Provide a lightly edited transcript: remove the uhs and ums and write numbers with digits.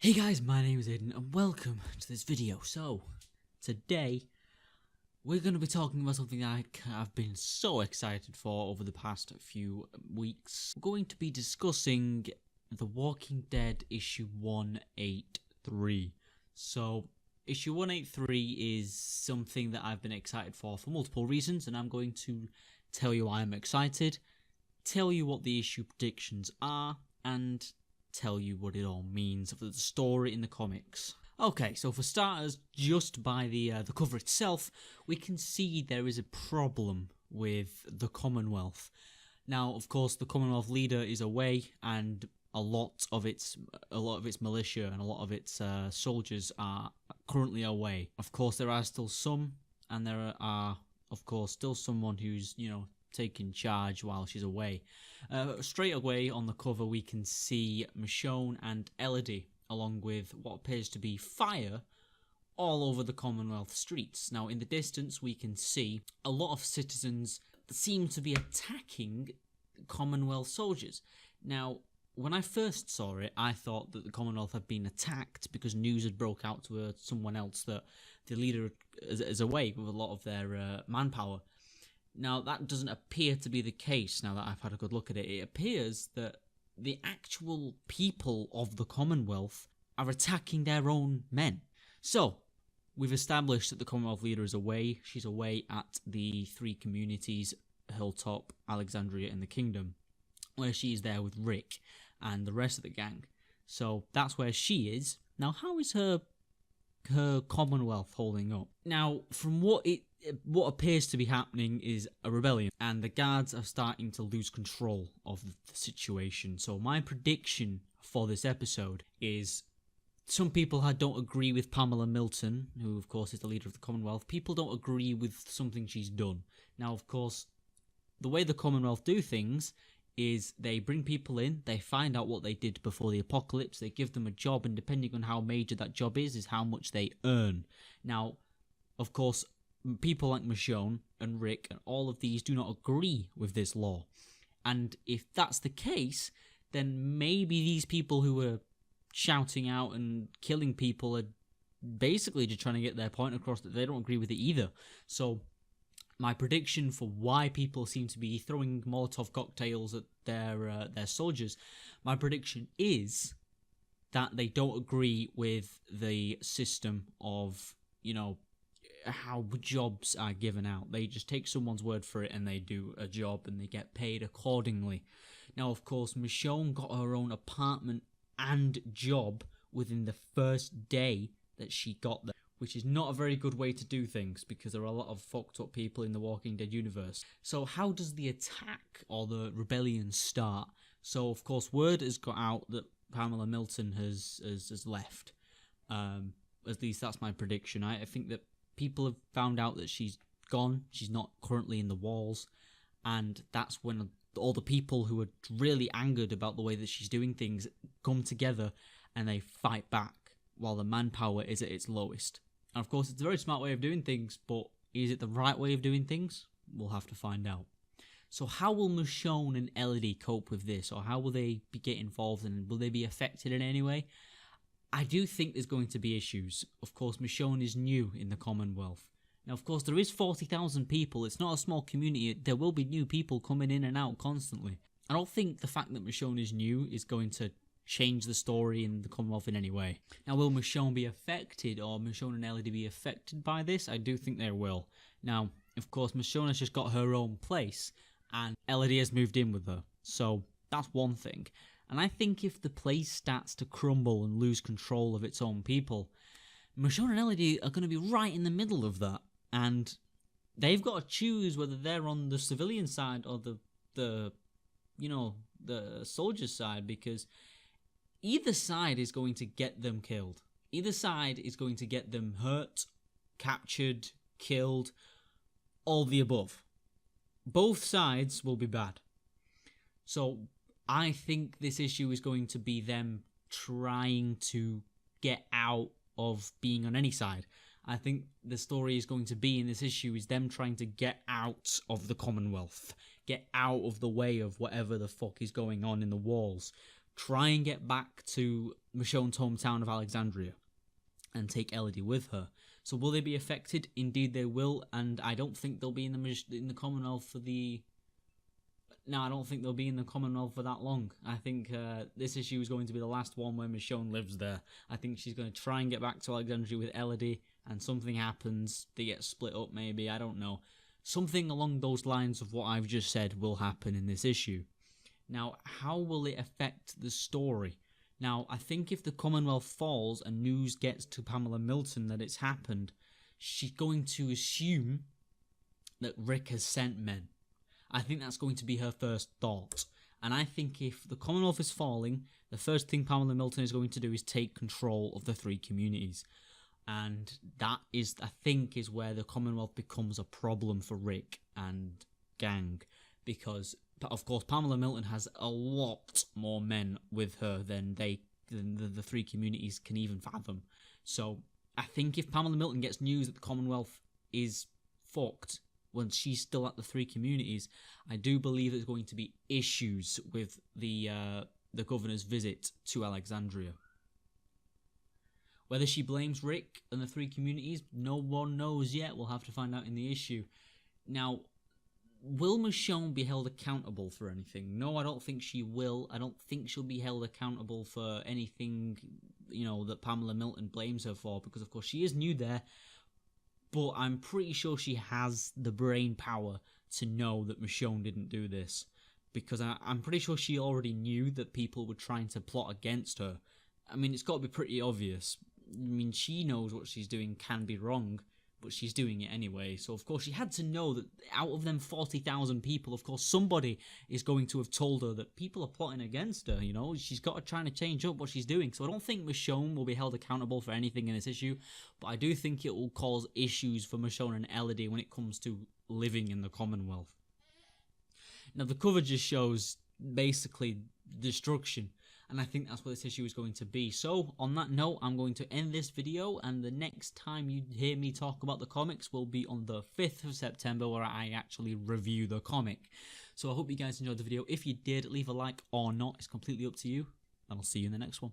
Hey guys, my name is Aiden and welcome to this video. So, today we're going to be talking about something I've been so excited for over the past few weeks. We're going to be discussing The Walking Dead issue 183. So, issue 183 is something that I've been excited for multiple reasons, and I'm going to tell you why I'm excited, tell you what the issue predictions are, and tell you what it all means for the story in the comics. Okay, so for starters, just by the cover itself, we can see there is a problem with the Commonwealth. Now, of course, the Commonwealth leader is away, and a lot of its militia and a lot of its soldiers are currently away. Of course, there are still some, and there are, of course, still someone who's taking charge while she's away. Straight away on the cover we can see Michonne and Elodie along with what appears to be fire all over the Commonwealth streets. Now in the distance we can see a lot of citizens that seem to be attacking Commonwealth soldiers. Now when I first saw it, I thought that the Commonwealth had been attacked because news had broke out to someone else that the leader is away with a lot of their manpower. Now, that doesn't appear to be the case now that I've had a good look at it. It appears that the actual people of the Commonwealth are attacking their own men. So, we've established that the Commonwealth leader is away. She's away at the three communities, Hilltop, Alexandria, and the Kingdom, where she is there with Rick and the rest of the gang. So, that's where she is. Now, how is her Commonwealth holding up? Now, from what appears to be happening is a rebellion, and the guards are starting to lose control of the situation. So my prediction for this episode is some people don't agree with Pamela Milton, who of course is the leader of the Commonwealth. People don't agree with something she's done. Now, of course, the way the Commonwealth do things is they bring people in, they find out what they did before the apocalypse, they give them a job, and depending on how major that job is how much they earn. Now, of course, people like Michonne and Rick and all of these do not agree with this law. And if that's the case, then maybe these people who are shouting out and killing people are basically just trying to get their point across that they don't agree with it either. So my prediction for why people seem to be throwing Molotov cocktails at their soldiers, my prediction is that they don't agree with the system of, how jobs are given out. They just take someone's word for it and they do a job and they get paid accordingly. Now, of course, Michonne got her own apartment and job within the first day that she got there, which is not a very good way to do things because there are a lot of fucked up people in the Walking Dead universe. So how does the attack or the rebellion start? So, of course, word has got out that Pamela Milton has left. At least that's my prediction. I think that people have found out that she's gone. She's not currently in the walls. And that's when all the people who are really angered about the way that she's doing things come together and they fight back while the manpower is at its lowest. And of course, it's a very smart way of doing things, but is it the right way of doing things? We'll have to find out. So how will Michonne and Elodie cope with this? Or how will they get involved and will they be affected in any way? I do think there's going to be issues. Of course, Michonne is new in the Commonwealth. Now, of course, there is 40,000 people. It's not a small community. There will be new people coming in and out constantly. I don't think the fact that Michonne is new is going to change the story in the Commonwealth in any way. Now, will Michonne be affected or Michonne and Elodie be affected by this? I do think they will. Now, of course, Michonne has just got her own place and Elodie has moved in with her. So that's one thing. And I think if the place starts to crumble and lose control of its own people, Michonne and Elodie are going to be right in the middle of that. And they've got to choose whether they're on the civilian side or the soldier side, because either side is going to get them killed. Either side is going to get them hurt, captured, killed, all the above. Both sides will be bad. So I think this issue is going to be them trying to get out of being on any side. I think the story is going to be in this issue is them trying to get out of the Commonwealth, get out of the way of whatever the fuck is going on in the walls, try and get back to Michonne's hometown of Alexandria and take Elodie with her. So will they be affected? Indeed they will, and I don't think they'll be in the Commonwealth for the... No, I don't think they'll be in the Commonwealth for that long. I think this issue is going to be the last one where Michonne lives there. I think she's going to try and get back to Alexandria with Elodie, and something happens. They get split up maybe, I don't know. Something along those lines of what I've just said will happen in this issue. Now, how will it affect the story? Now, I think if the Commonwealth falls and news gets to Pamela Milton that it's happened, she's going to assume that Rick has sent men. I think that's going to be her first thought. And I think if the Commonwealth is falling, the first thing Pamela Milton is going to do is take control of the 3 communities. And that is, I think, is where the Commonwealth becomes a problem for Rick and gang. Because, of course, Pamela Milton has a lot more men with her than the 3 communities can even fathom. So I think if Pamela Milton gets news that the Commonwealth is fucked when she's still at the 3 communities, I do believe there's going to be issues with the governor's visit to Alexandria. Whether she blames Rick and the 3 communities, no one knows yet. We'll have to find out in the issue. Now, will Michonne be held accountable for anything? No, I don't think she will. I don't think she'll be held accountable for anything, that Pamela Milton blames her for, because of course she is new there. But I'm pretty sure she has the brain power to know that Michonne didn't do this. Because I'm pretty sure she already knew that people were trying to plot against her. I mean, it's got to be pretty obvious. I mean, she knows what she's doing can be wrong, but she's doing it anyway. So, of course, she had to know that out of them 40,000 people, of course, somebody is going to have told her that people are plotting against her, She's got to try to change up what she's doing. So I don't think Michonne will be held accountable for anything in this issue, but I do think it will cause issues for Michonne and Elodie when it comes to living in the Commonwealth. Now, the cover just shows, basically, destruction. And I think that's what this issue is going to be. So, on that note, I'm going to end this video, and the next time you hear me talk about the comics will be on the 5th of September, where I actually review the comic. So I hope you guys enjoyed the video. If you did, leave a like or not. It's completely up to you, and I'll see you in the next one.